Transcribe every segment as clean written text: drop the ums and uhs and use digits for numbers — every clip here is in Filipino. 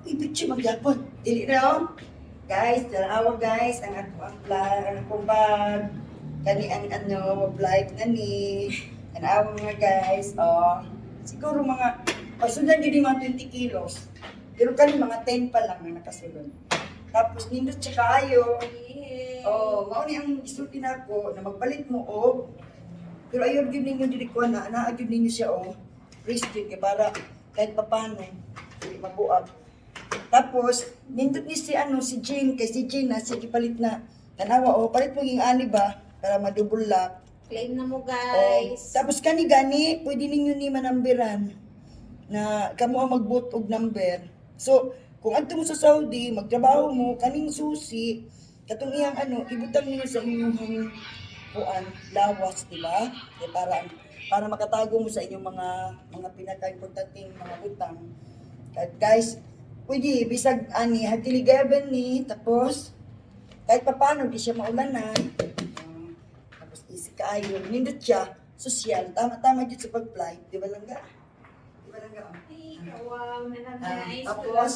Ibig magyapon. Dili na oh. Guys, dalawa guys, ang ako ang plan, ang akong bag. Kani ang vlog na ni. Ang awang mga guys, oh. Siguro mga, pasundan yun yung mga 20 kilos. Pero kani mga 10 pa lang na nakasulod. Tapos nindot siya kaayo. Oh, mao ni ang isulti na ako na magpalit mo og. Pero ayaw din ninyo dili ko na naagid ninyo siya oh. Restrict kay para kahit papano dili mabuag. Tapos nindot ni si si Jane kay si Jane na sige palit na. Tanawa oh, palit mo ging ani ba para madubol lock. Claim na mo, Oh, guys. tapos gani pwede ninyo ni manamberan na kamo ang magbuot og number. So, kung adto mo sa Saudi, magtrabaho mo kaning susi, katong iyang ibutang niyo sa inyong kuan lawas, di ba? Eh, para makatago mo sa inyong mga pinaka-importanteng mga utang. At guys, pwede bisag ani hatiligaban ni tapos kahit papaano di siya maulanan. Tapos easy kaayo, nindot siya, sosyal, tama dito sa pag-flight, di ba lang ga? Di ba lang ga? Ay, wow, na nice. Tapos,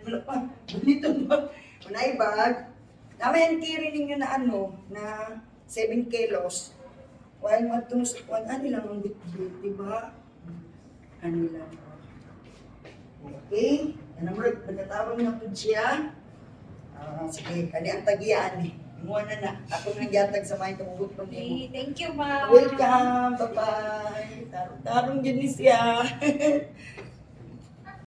wala pa, bonito ba? Unay bag, naman carry ninyo na na 7 kilos. While matong sa kuwan, ano lang ang bitbit, di ba? Ano lang. Okay, ano mo, nagkatawag na po siya. Sige, kani ang tagian eh. Imuha na. Ako nang yatag sa mga kamugot ng Hey, mo. thank you, ma'am. Welcome, bye-bye. Tarong-tarong din ni siya.